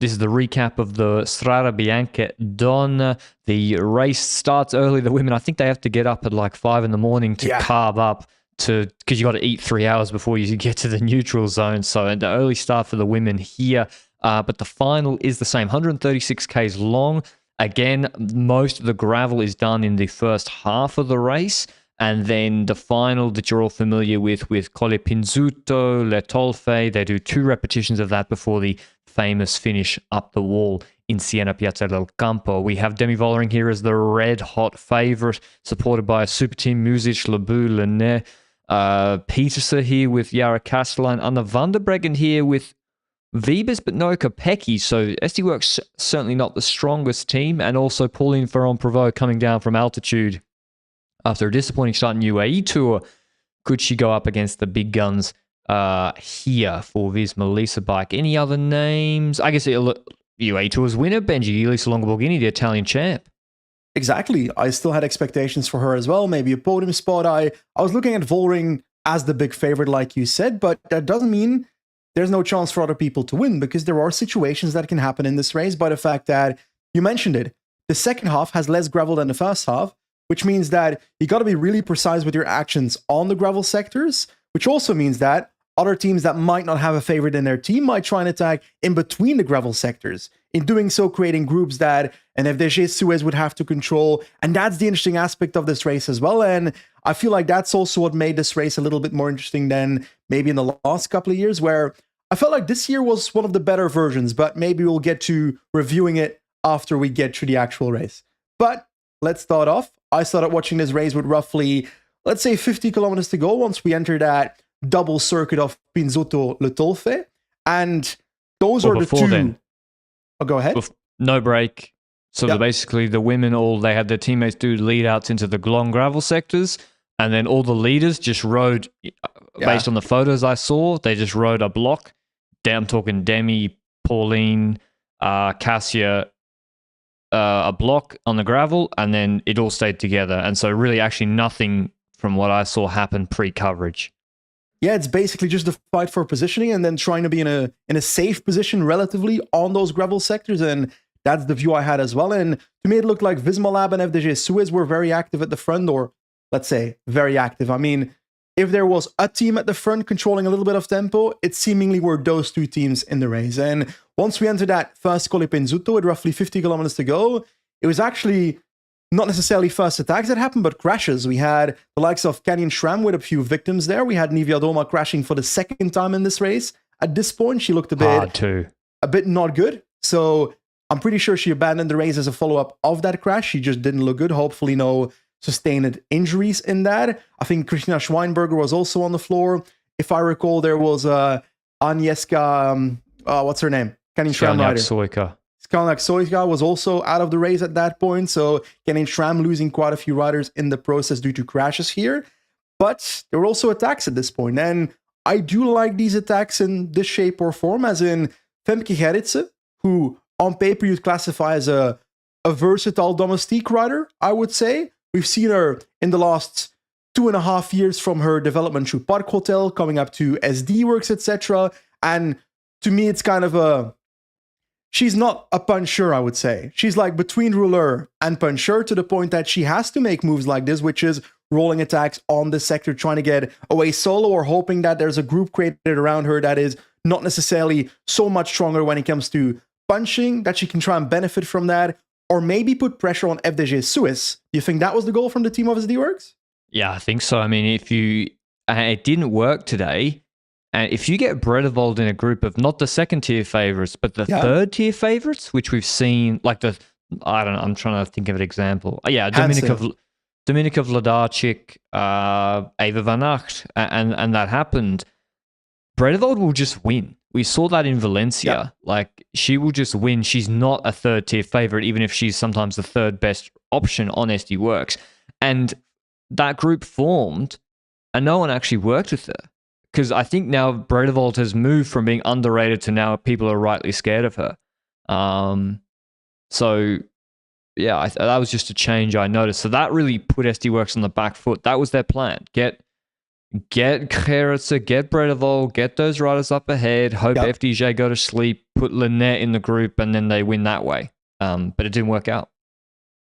this is the recap of the Strade Bianche Donne. The race starts early. The women, I think they have to get up at like 5 in the morning to Yeah. carb up because you got to eat 3 hours before you get to the neutral zone. So the early start for the women here. But the final is the same, 136 Ks long. Again, most of the gravel is done in the first half of the race. And then the final that you're all familiar with Colle Pinzuto, Le Tolfe, they do 2 repetitions of that before the famous finish up the wall in Siena Piazza del Campo. We have Demi Vollering here as the red-hot favourite, supported by a super team, Music, Lebu, Lene, Petersen here with Yara Castelline, Anna van der Breggen here with Vibes, but no Kopecky. So SD Works certainly not the strongest team, and also Pauline Ferrand-Prévot coming down from altitude after a disappointing start in UAE Tour. Could she go up against the big guns here for Visma Lisa Bike? Any other names? I guess UAE Tour's winner, Benji, Elisa Longoborghini, the Italian champ. Exactly. I still had expectations for her as well. Maybe a podium spot. I was looking at Vollering as the big favorite, like you said, but that doesn't mean there's no chance for other people to win, because there are situations that can happen in this race by the fact that, you mentioned it, the second half has less gravel than the first half, which means that you got to be really precise with your actions on the gravel sectors, which also means that other teams that might not have a favorite in their team might try and attack in between the gravel sectors. In doing so, creating groups that an FDG Suez would have to control. And that's the interesting aspect of this race as well. And I feel like that's also what made this race a little bit more interesting than maybe in the last couple of years, where I felt like this year was one of the better versions, but maybe we'll get to reviewing it after we get to the actual race. But let's start off. I started watching this race with roughly, let's say, 50 kilometers to go once we enter that double circuit of Pinzotto Le Tolfe. And those are the two. Then, oh, go ahead. No break. So basically the women, they had their teammates do lead outs into the long gravel sectors. And then all the leaders just rode, based on the photos I saw, they just rode a block. I'm talking Demi, Pauline, Cassia, a block on the gravel, and then it all stayed together. And so really actually nothing from what I saw happened pre-coverage. Yeah, it's basically just the fight for positioning and then trying to be in a safe position relatively on those gravel sectors. And that's the view I had as well. And to me, it looked like Visma Lab and FDG Suez were very active at the front, or let's say very active. I mean, if there was a team at the front controlling a little bit of tempo, it seemingly were those two teams in the race. And once we entered that first Colle Pinzutto with roughly 50 kilometers to go, it was actually not necessarily first attacks that happened, but crashes. We had the likes of Canyon Schramm with a few victims there. We had Nivia Doma crashing for the second time in this race. At this point, she looked a bit not good. So I'm pretty sure she abandoned the race as a follow-up of that crash. She just didn't look good. Hopefully no sustained injuries in that. I think Christina Schweinberger was also on the floor. If I recall, there was Agnieszka, what's her name? Canyon Schramm rider. Skalniak Soika was also out of the race at that point. So Canyon Schramm losing quite a few riders in the process due to crashes here. But there were also attacks at this point. And I do like these attacks in this shape or form, as in Femke Gerritsen, who on paper you'd classify as a versatile domestique rider, I would say. We've seen her in the last 2.5 years from her development through Park Hotel, coming up to SD Works, etc. And to me, it's kind of she's not a puncher, I would say. She's like between rouleur and puncher, to the point that she has to make moves like this, which is rolling attacks on the sector, trying to get away solo, or hoping that there's a group created around her that is not necessarily so much stronger when it comes to punching, that she can try and benefit from that. Or maybe put pressure on FDG Suez. Do you think that was the goal from the team of SD Works? Yeah, I think so. I mean, it didn't work today. And if you get Bredevold in a group of not the second tier favorites, but the third tier favorites, which we've seen, like I'm trying to think of an example. Yeah, Dominika Vladarchik, Eva Van Acht, and that happened. Bredevold will just win. We saw that in Valencia. Like, she will just win. She's not a third tier favorite, even if she's sometimes the third best option on SD Works. And that group formed, and no one actually worked with her. Because I think now Bredevold has moved from being underrated to now people are rightly scared of her. So, yeah, that was just a change I noticed. So that really put SD Works on the back foot. That was their plan. Get get Gerritsen, get Bredevol, get those riders up ahead, hope FDJ go to sleep, put Lynette in the group, and then they win that way. But it didn't work out.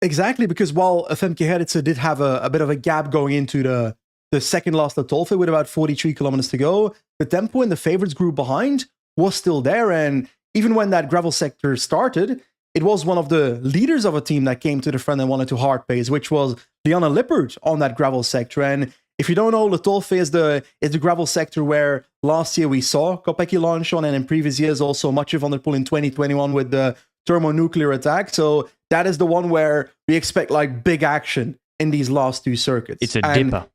Exactly, because while Femke Gerritsen did have a bit of a gap going into the second last at Tolfe with about 43 kilometers to go, the tempo in the favorites group behind was still there. And even when that gravel sector started, it was one of the leaders of a team that came to the front and wanted to hard pace, which was Liana Lippert on that gravel sector. And if you don't know, Le Tolfe is the gravel sector where last year we saw Kopecky launch on, and in previous years also Mathieu van der Poel in 2021 with the thermonuclear attack. So that is the one where we expect like big action in these last two circuits. It's a dipper.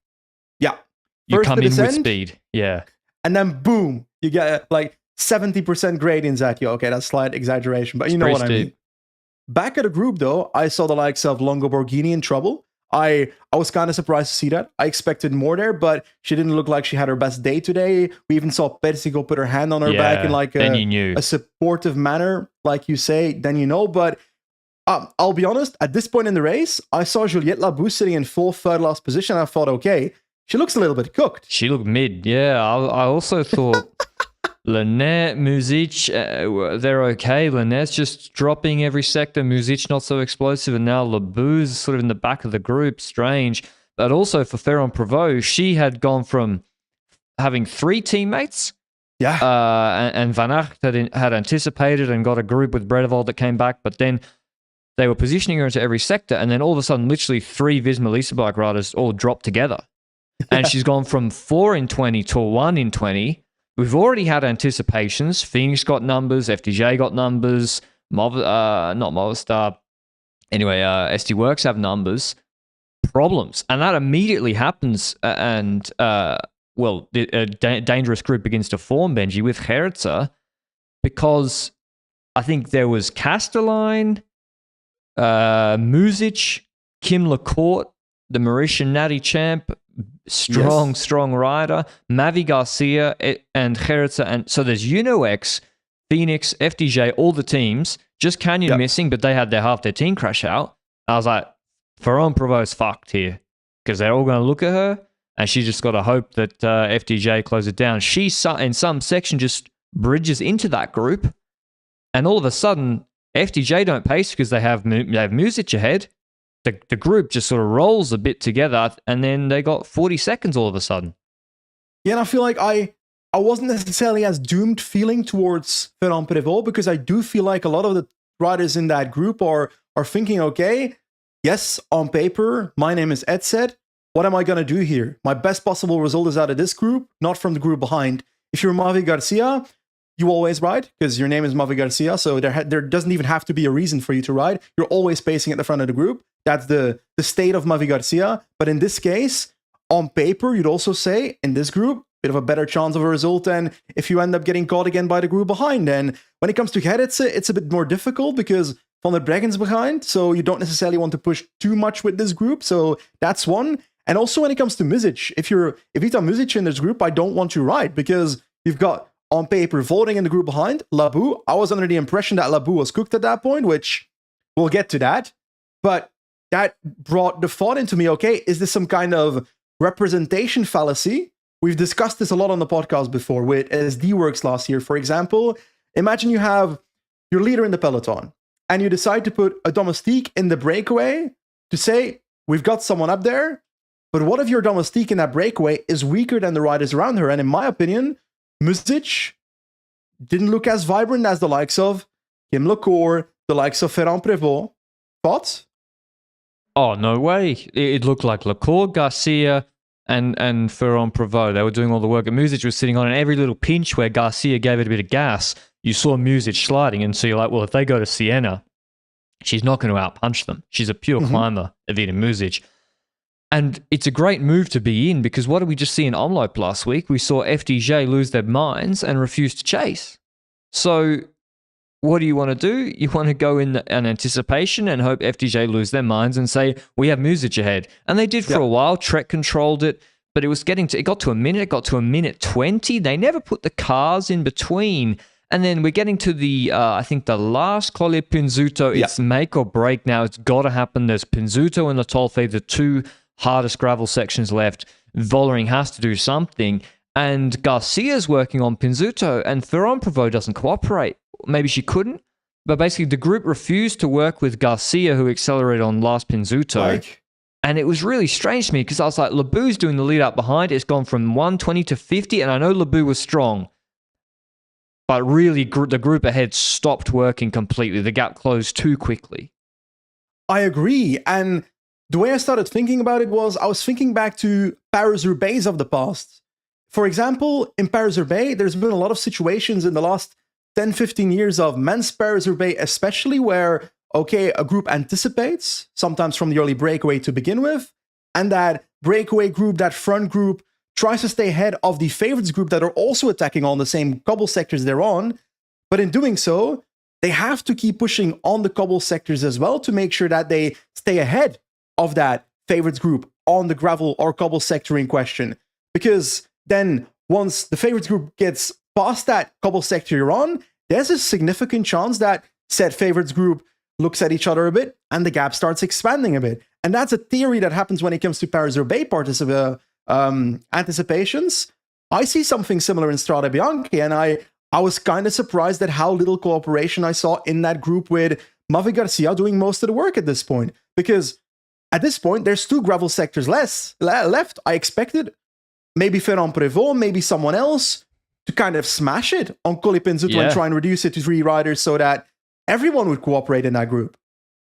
Yeah. You come in with speed. Yeah. And then boom, you get like 70% gradients at you. Okay, that's slight exaggeration, but you know what I mean. Back at the group though, I saw the likes of Longo Borghini in trouble. I was kind of surprised to see that. I expected more there, but she didn't look like she had her best day today. We even saw Persico put her hand on her back in like a supportive manner, like you say, then you know. But I'll be honest, at this point in the race, I saw Juliette Labou sitting in full third last position. I thought, okay, she looks a little bit cooked. She looked mid, yeah. I also thought Lynette, Muzic, they're okay. Lynette's just dropping every sector. Muzic not so explosive, and now Labou's sort of in the back of the group. Strange. But also for Ferrand-Prévot, she had gone from having 3 teammates. Yeah. And Van Aert had anticipated and got a group with Bredevol that came back, but then they were positioning her into every sector, and then all of a sudden, literally 3 Visma Lease bike riders all dropped together. And she's gone from 4 in 20 to 1 in 20. We've already had anticipations. Phoenix got numbers. FDJ got numbers. Not Movistar. Anyway, SD Works have numbers. Problems. And that immediately happens. A dangerous group begins to form, Benji, with Gerritsen, because I think there was Castelline, Muzic, Kim Lecourt, the Mauritian Natty champ, strong rider, Mavi Garcia and Gerritsen. And so there's UnoX, Phoenix, FDJ, all the teams, just Canyon missing, but they had half their team crash out. I was like, Ferrand-Prévot's fucked here, because they're all going to look at her, and she just got to hope that FDJ closes it down. She, in some section, just bridges into that group, and all of a sudden, FDJ don't pace because they have Muzic ahead. The group just sort of rolls a bit together, and then they got 40 seconds all of a sudden. Yeah, and I feel like I wasn't necessarily as doomed feeling towards Ferrand-Prévot, because I do feel like a lot of the riders in that group are thinking, okay, yes, on paper, my name is Edsed. What am I going to do here? My best possible result is out of this group, not from the group behind. If you're Mavi Garcia, you always ride, because your name is Mavi Garcia, so there doesn't even have to be a reason for you to ride. You're always pacing at the front of the group. That's the state of Mavi Garcia. But in this case, on paper, you'd also say, in this group, bit of a better chance of a result than if you end up getting caught again by the group behind. And when it comes to Gerritsen, it's a bit more difficult because Van der Breggen's behind, so you don't necessarily want to push too much with this group. So that's one. And also when it comes to Muzic, if you have Muzic in this group, I don't want to ride, because you've got, on paper, voting in the group behind, Labou. I was under the impression that Labou was cooked at that point, which we'll get to that. But that brought the thought into me, okay, is this some kind of representation fallacy? We've discussed this a lot on the podcast before with SD Works last year, for example. Imagine you have your leader in the peloton, and you decide to put a domestique in the breakaway to say, we've got someone up there, but what if your domestique in that breakaway is weaker than the riders around her? And in my opinion, Muzic didn't look as vibrant as the likes of Kim Lecourt, the likes of Ferrand-Prévot. Thoughts? Oh, no way. It looked like Lecourt, Garcia, and Ferrand-Prévot. They were doing all the work. And Muzic was sitting on, and every little pinch where Garcia gave it a bit of gas, you saw Muzic sliding. And so you're like, well, if they go to Siena, she's not going to outpunch them. She's a pure climber, Evita Muzic. And it's a great move to be in, because what did we just see in Omloop last week? We saw FDJ lose their minds and refuse to chase. So what do you want to do? You want to go in an anticipation and hope FDJ lose their minds and say, we have Muzic ahead. And they did for a while. Trek controlled it, but it got to a minute 20. They never put the cars in between. And then we're getting to the, I think the last Colle Pinzuto. It's make or break now. It's got to happen. There's Pinzuto and the Tolfe, the two hardest gravel sections left. Vollering has to do something. And Garcia's working on Pinzuto, and Ferron Prevot doesn't cooperate. Maybe she couldn't, but basically the group refused to work with Garcia, who accelerated on last Pinzuto. And it was really strange to me because I was like, Labou's doing the lead up behind. It's gone from 120 to 50, and I know Labou was strong. But really, the group ahead stopped working completely. The gap closed too quickly. I agree. And the way I started thinking about it was I was thinking back to Paris-Roubaix of the past. For example, in Paris-Roubaix, there's been a lot of situations in the last 10, 15 years of men's Paris-Roubaix, especially where, okay, a group anticipates, sometimes from the early breakaway to begin with, and that breakaway group, that front group, tries to stay ahead of the favorites group that are also attacking on the same cobble sectors they're on. But in doing so, they have to keep pushing on the cobble sectors as well to make sure that they stay ahead of that favorites group on the gravel or cobble sector in question. Because then once the favorites group gets past that cobble sector you're on, there's a significant chance that said favorites group looks at each other a bit and the gap starts expanding a bit. And that's a theory that happens when it comes to Paris-Roubaix anticipations. I see something similar in Strade Bianche, and I was kind of surprised at how little cooperation I saw in that group with Mavi Garcia doing most of the work at this point. Because at this point, there's 2 gravel sectors left. I expected maybe Ferron Prevot, maybe someone else to kind of smash it on Colli Pinzuto and try and reduce it to 3 riders so that everyone would cooperate in that group.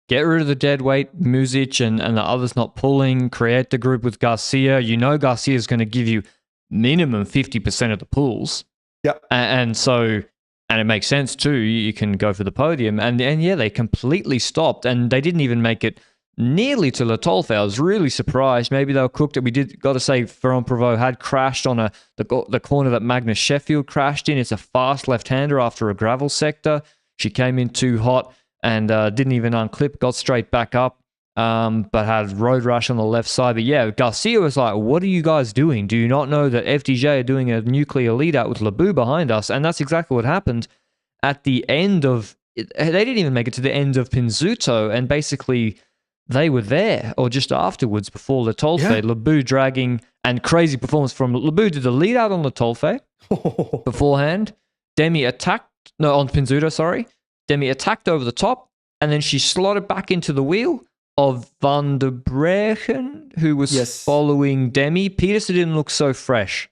Get rid of the dead weight, Muzic and the others not pulling, create the group with Garcia. You know Garcia is going to give you minimum 50% of the pulls. Yeah. And it makes sense too. You can go for the podium. And yeah, they completely stopped, and they didn't even make it nearly to Le Tolfe. I was really surprised. Maybe they were cooked. We got to say Ferron Prevot had crashed on the corner that Magnus Sheffield crashed in. It's a fast left-hander after a gravel sector. She came in too hot and didn't even unclip, got straight back up, but had road rush on the left side. But yeah, Garcia was like, what are you guys doing? Do you not know that FDJ are doing a nuclear lead out with Labou behind us? And that's exactly what happened at the end of... They didn't even make it to the end of Pinzuto, and basically they were there, or just afterwards, before Le Tolfe. Yeah. Labou dragging, and crazy performance from Labou. Did the lead out on Le Tolfe beforehand. Demi attacked... No, on Pinzuto, sorry. Demi attacked over the top, and then she slotted back into the wheel of Van der Breggen, who was following Demi. Peterson didn't look so fresh.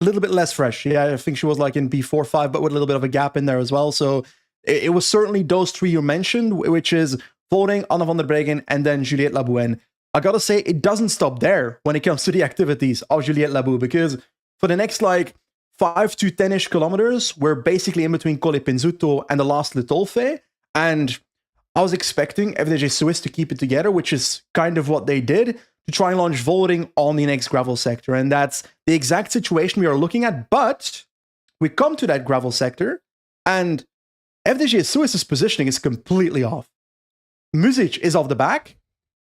A little bit less fresh. Yeah, I think she was like in B4-5, but with a little bit of a gap in there as well. So it was certainly those 3 you mentioned, which is Vollering, Anna van der Breggen, and then Juliette Labou. I gotta say, it doesn't stop there when it comes to the activities of Juliette Labou, because for the next 5 to 10-ish kilometers, we're basically in between Colli Pinzuto and the last Le Tolfe, and I was expecting FDJ Swiss to keep it together, which is kind of what they did, to try and launch Vollering on the next gravel sector, and that's the exact situation we are looking at. But we come to that gravel sector, and FDJ Swiss's positioning is completely off. Muzic is off the back,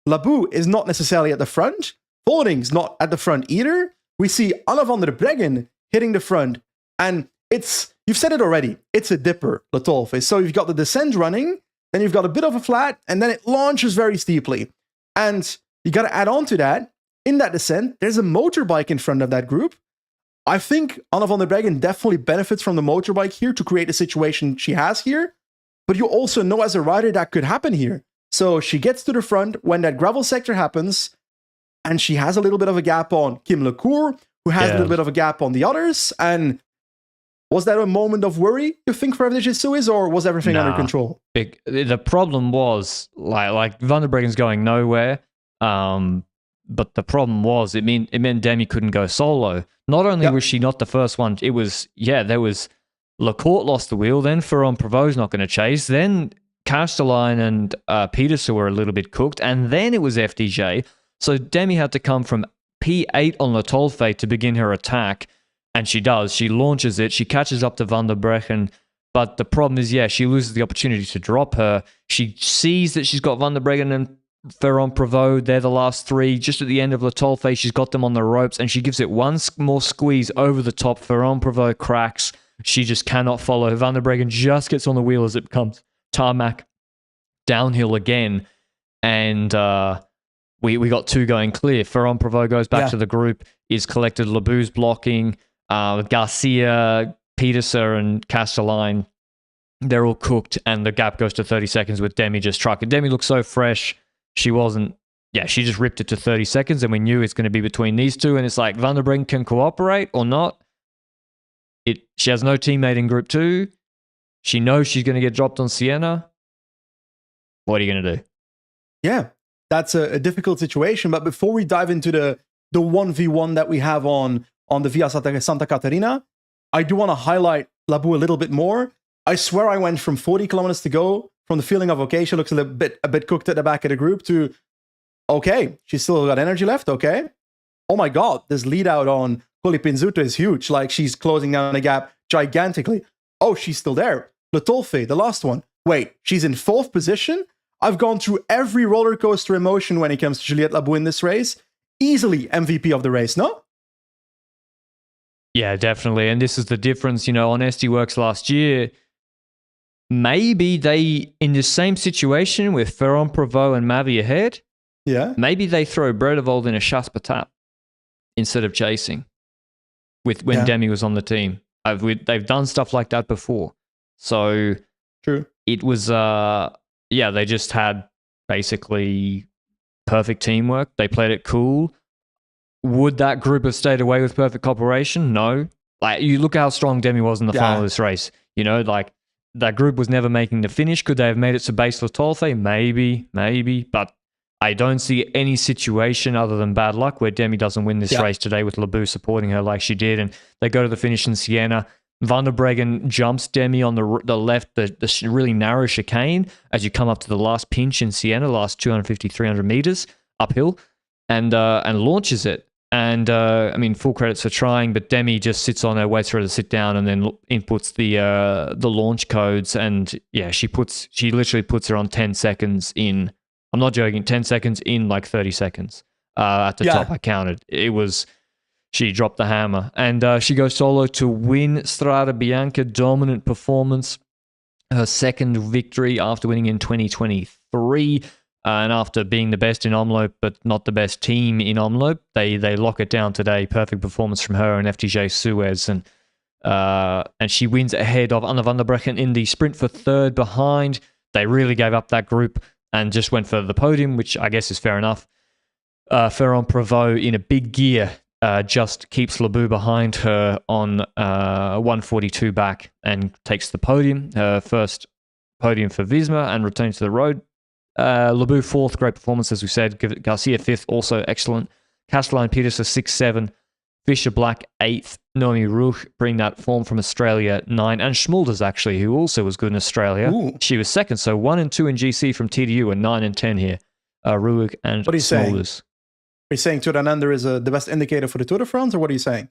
Labou is not necessarily at the front, Vollering's not at the front either. We see Anna van der Breggen hitting the front, and you've said it already, it's a dipper, Le Tolfe. So you've got the descent running, then you've got a bit of a flat, and then it launches very steeply. And you got to add on to that, in that descent, there's a motorbike in front of that group. I think Anna van der Breggen definitely benefits from the motorbike here to create the situation she has here, but you also know as a rider that could happen here. So she gets to the front when that gravel sector happens, and she has a little bit of a gap on Kim Lecour, who has a little bit of a gap on the others. And was that a moment of worry, you think, for FDJ Suisse, or was everything under control? The problem was, like Van der Breggen's going nowhere, but the problem was, it meant Demi couldn't go solo. Not only was she not the first one, it was, there was... Lecourt lost the wheel, then Ferron Prevot's not going to chase, then Castelline and Peterson were a little bit cooked, and then it was FDJ. So Demi had to come from P8 on Le Tolfe to begin her attack, and she does. She launches it, she catches up to Van der Breggen, but the problem is, she loses the opportunity to drop her. She sees that she's got Van der Breggen and Ferron Prevot, they're the last 3. Just at the end of Le Tolfe, she's got them on the ropes, and she gives it one more squeeze over the top. Ferron Prevot cracks. She just cannot follow. Van der Breggen just gets on the wheel as it becomes tarmac downhill again. And we got two going clear. Ferron Prevot goes back to the group, is collected. Labou's blocking. Garcia, Peterson, and Castelline, they're all cooked, and the gap goes to 30 seconds with Demi just trucking. Demi looked so fresh. She wasn't, she just ripped it to 30 seconds, and we knew it's going to be between these two, and it's like Van der Breggen can cooperate or not. She has no teammate in Group 2. She knows she's going to get dropped on Siena. What are you going to do? Yeah, that's a difficult situation. But before we dive into the 1v1 that we have on the Via Santa Caterina, I do want to highlight Labou a little bit more. I swear I went from 40 kilometers to go, from the feeling of, okay, she looks a bit cooked at the back of the group, to, okay, she's still got energy left, okay. Oh my God, this lead out on Colli Pinzuto is huge. Like, she's closing down the gap gigantically. Oh, she's still there. Letolfe, the last one. Wait, she's in 4th position? I've gone through every roller coaster emotion when it comes to Juliette Labou in this race. Easily MVP of the race, no? Yeah, definitely. And this is the difference, on SD Works last year. Maybe they, in the same situation with Ferron Prevot and Mavi ahead, maybe they throw Bredevold in a chasse patate instead of chasing when Demi was on the team. They've done stuff like that before. So true. It was, they just had basically perfect teamwork. They played it cool. Would that group have stayed away with perfect cooperation? No. Like, you look how strong Demi was in the final of this race. That group was never making the finish. Could they have made it to base Letolfe? Maybe. But I don't see any situation other than bad luck where Demi doesn't win this race today with Labou supporting her like she did. And they go to the finish in Siena. Van der Breggen jumps Demi on the left, the really narrow chicane as you come up to the last pinch in Siena, last 250, 300 meters uphill, and launches it. And full credits for trying, but Demi just sits on her, waits for her to sit down, and then inputs the launch codes. And she literally puts her on 10 seconds in. I'm not joking, 10 seconds in like 30 seconds. At the top, I counted. She dropped the hammer, and she goes solo to win Strade Bianche. Dominant performance, her second victory after winning in 2023. And after being the best in Omloop, but not the best team in Omloop, they lock it down today. Perfect performance from her and FDJ Suez. And she wins ahead of Anna van der Breggen in the sprint for 3rd behind. They really gave up that group and just went for the podium, which I guess is fair enough. Ferron Prevot in a big gear just keeps Labou behind her on 142 back and takes the podium. Her first podium for Visma and returns to the road. Labou 4th, great performance, as we said. Garcia 5th, also excellent. Castelline Peterson 6, 7. Fisher Black 8th. Noemi Rouge bring that form from Australia 9. And Schmulders, actually, who also was good in Australia. Ooh. She was 2nd, so 1 and 2 in GC from TDU and 9 and 10 here. Rouge and what are you Schmulders. Saying? Are you saying Tour Down Under is the best indicator for the Tour de France, or what are you saying?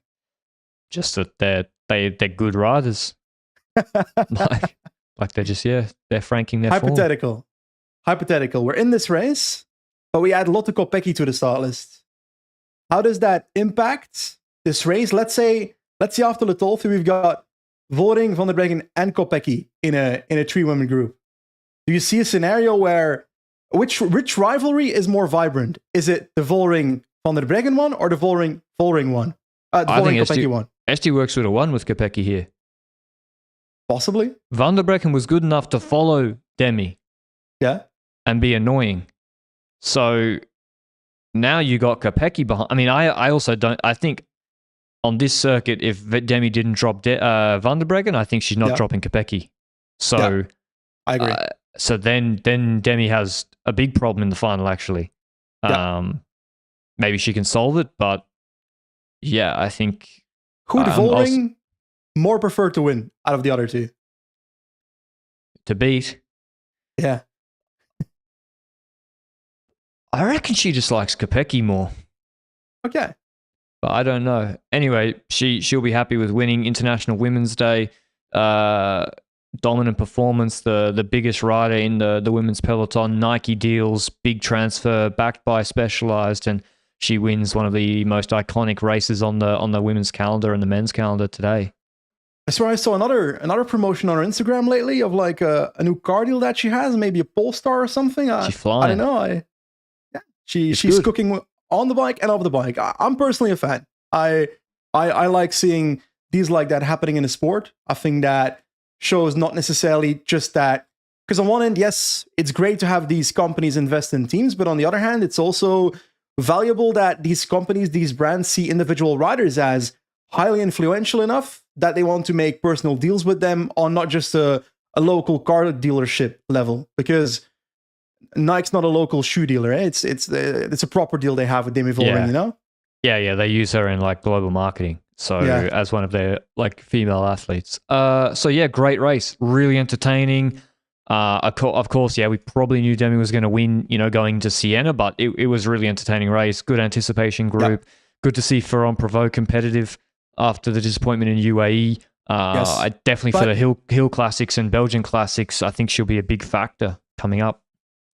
Just that they're good riders. like they're just, they're franking their form. Hypothetical. We're in this race, but we add Lotte Kopecky to the start list. How does that impact this race? Let's say after Letolfe, we've got Voring, Van der Breggen, and Kopecky in a 3-woman group. Do you see a scenario where which rivalry is more vibrant? Is it the Voring Van der Breggen one or the Voring one? The Voring Kopecky one. SD Works would have won with Kopecky here. Possibly. Van der Breggen was good enough to follow Demi. Yeah. And be annoying. So now you got Kopecky behind. I also don't. I think on this circuit, if Demi didn't drop Van der Breggen, I think she's not dropping Kopecky. So I agree. So then Demi has a big problem in the final, actually. Maybe she can solve it, but I think. Who'd Voring more prefer to win out of the other two? To beat. Yeah. I reckon she just likes Kopecky more. Okay. But I don't know. Anyway, she'll be happy with winning International Women's Day. Dominant performance, the biggest rider in the women's peloton. Nike deals, big transfer, backed by Specialized, and she wins one of the most iconic races on the women's calendar and the men's calendar today. I swear I saw another promotion on her Instagram lately of like a new car deal that she has, maybe a Polestar or something. She's flying. I don't know. She's cooking on the bike and off the bike. I'm personally a fan. I like seeing deals like that happening in the sport. I think that shows not necessarily just that, because on one end, yes, it's great to have these companies invest in teams, but on the other hand, it's also valuable that these companies, these brands see individual riders as highly influential enough that they want to make personal deals with them on not just a local car dealership level, because Nike's not a local shoe dealer. Eh? It's a proper deal they have with Demi Vollering, you know? Yeah, they use her in like global marketing. So as one of their like female athletes. So yeah, great race, really entertaining. Of course, we probably knew Demi was going to win, going to Siena, but it was a really entertaining race. Good anticipation group. Yep. Good to see Ferrand-Prévot competitive after the disappointment in UAE. I definitely for the Hill Classics and Belgian Classics, I think she'll be a big factor coming up.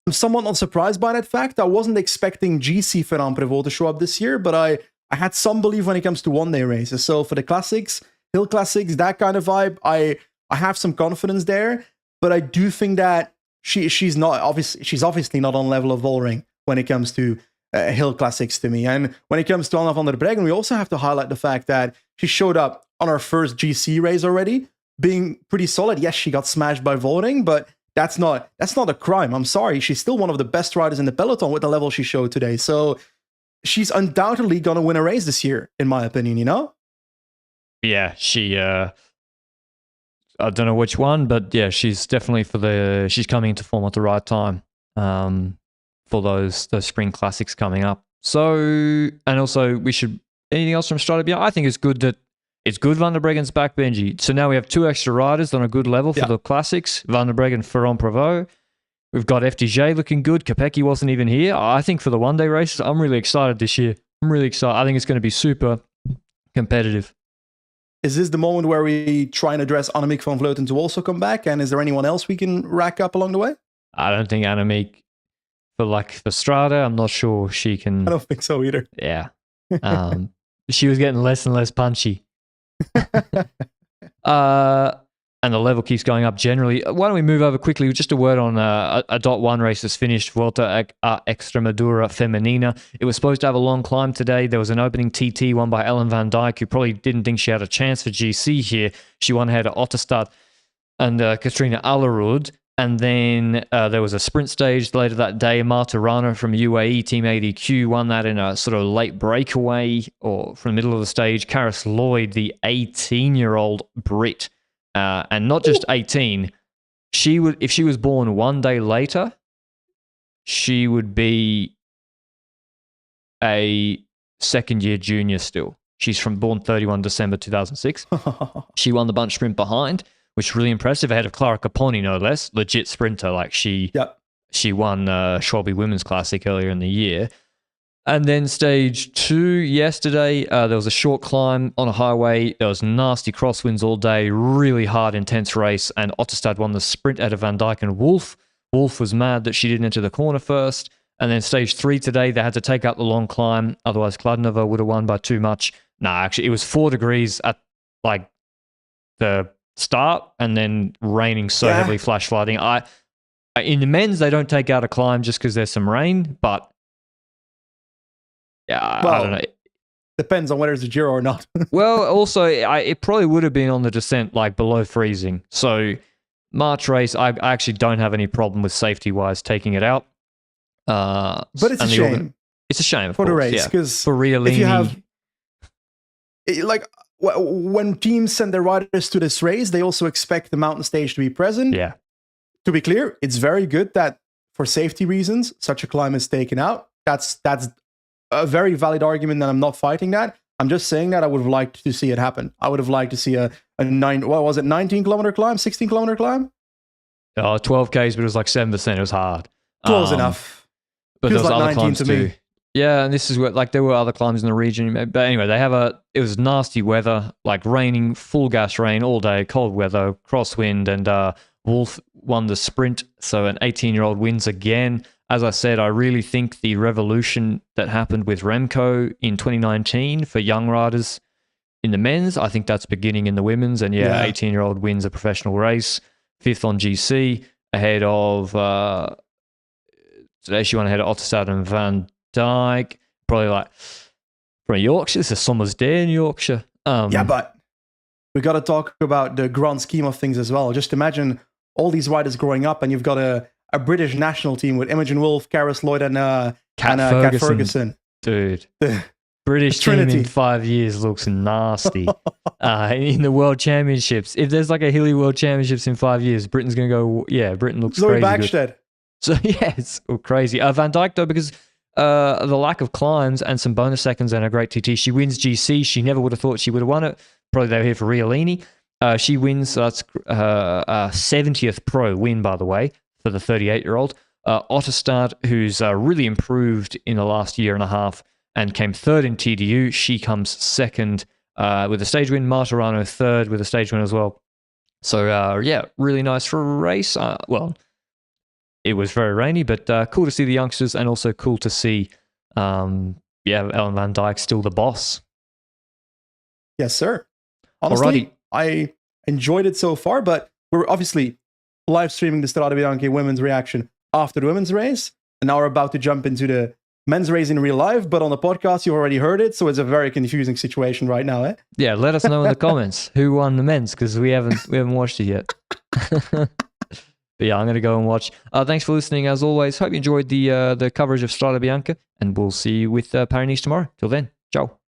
I'm somewhat not surprised by that fact. I wasn't expecting GC Ferrand-Prévot to show up this year, but I had some belief when it comes to one-day races. So for the Classics, Hill Classics, that kind of vibe, I have some confidence there. But I do think that she's obviously not on level of Vollering when it comes to Hill Classics to me. And when it comes to Anna van der Breggen, we also have to highlight the fact that she showed up on her first GC race already, being pretty solid. Yes, she got smashed by Vollering, but that's not a crime. I'm sorry. She's still one of the best riders in the peloton with the level she showed today. So she's undoubtedly going to win a race this year, in my opinion, Yeah, she... I don't know which one, but yeah, she's definitely she's coming into form at the right time for those spring classics coming up. So, and also anything else from Strade Bianche? I think it's good Van der Breggen's back, Benji. So now we have 2 extra riders on a good level for the classics, Van der Breggen, Ferrand-Prévot. We've got FDJ looking good. Kopecky wasn't even here. I think for the one-day races, I'm really excited this year. I'm really excited. I think it's going to be super competitive. Is this the moment where we try and address Annemiek van Vleuten to also come back? And is there anyone else we can rack up along the way? I don't think Annemiek, for Strade, I'm not sure she can. I don't think so either. Yeah. She was getting less and less punchy. And the level keeps going up generally. Why don't we move over quickly? Just a word on a .1 race that's finished, Vuelta a Extremadura Femenina. It was supposed to have a long climb today. There was an opening TT won by Ellen van Dijk, who probably didn't think she had a chance for GC here. She won ahead of Otterstad and Katrina Allerud. And then there was a sprint stage later that day. Marta Rana from UAE, Team ADQ, won that in a sort of late breakaway or from the middle of the stage. Karis Lloyd, the 18-year-old Brit, and not just 18, if she was born one day later, she would be a second-year junior still. She's born 31 December 2006. She won the bunch sprint behind, which is really impressive, ahead of Clara Caponi, no less. Legit sprinter, like she won Schwalbe Women's Classic earlier in the year. And then stage 2 yesterday, there was a short climb on a highway. There was nasty crosswinds all day, really hard, intense race, and Otterstad won the sprint out of Van Dijk and Wolf. Wolf was mad that she didn't enter the corner first. And then stage 3 today, they had to take up the long climb, otherwise Kladnova would have won by too much. Nah, actually, it was 4 degrees at like the start, and then raining so heavily, flash flooding. In the men's, they don't take out a climb just because there's some rain, but I don't know. Depends on whether it's a Giro or not. Well, also, it probably would have been on the descent, like below freezing. So, March race, I actually don't have any problem with safety-wise taking it out. But it's a shame. It's a shame for the race, because for Rialini, if you have, when teams send their riders to this race, they also expect the mountain stage to be present. Yeah. To be clear, it's very good that for safety reasons, such a climb is taken out. That's a very valid argument, and I'm not fighting that. I'm just saying that I would have liked to see it happen. I would have liked to see a 19-kilometer climb, 16-kilometer climb? 12 Ks, but it was like 7%. It was hard. Close enough. But feels there was like other climbs to too. me. Yeah, and this is where there were other climbs in the region. But anyway, it was nasty weather, like raining, full gas rain all day, cold weather, crosswind, and Wolf won the sprint. So an 18-year-old wins again. As I said, I really think the revolution that happened with Remco in 2019 for young riders in the men's, I think that's beginning in the women's. And 18-year-old wins a professional race, 5th on GC, ahead of today she won ahead of Otterstad and Van Dyke, probably like from Yorkshire. This is Summer's Day in Yorkshire. Yeah, but we got to talk about the grand scheme of things as well. Just imagine all these riders growing up, and you've got a British national team with Imogen Wolf, Karis Lloyd, and Kat Ferguson. Dude. British team in 5 years looks nasty. In the World Championships, if there's like a hilly World Championships in 5 years, Britain's going to go, yeah, Britain looks Zoe crazy Backstead. good. So, yeah, it's crazy. Van Dijk, though, because the lack of climbs and some bonus seconds and a great TT, she wins GC. She never would have thought she would have won it. Probably they were here for Riolini. She wins. That's her 70th pro win, by the way, for the 38-year-old. Otterstad, who's really improved in the last year and a half and came third in TDU. She comes second with a stage win. Martirano third with a stage win as well. So, yeah, really nice for a race. Well, it was very rainy, but cool to see the youngsters and also cool to see, Ellen Van Dijk still the boss. Yes, sir. Honestly, I enjoyed it so far, but we're obviously live streaming the Strade Bianche women's reaction after the women's race, and now we're about to jump into the men's race in real life, but on the podcast you already heard it, so it's a very confusing situation right now, eh? Yeah, let us know in the comments who won the men's, because we haven't watched it yet. But yeah, I'm going to go and watch. Thanks for listening as always. Hope you enjoyed the coverage of Strade Bianche, and we'll see you with Paris tomorrow. Till then, ciao.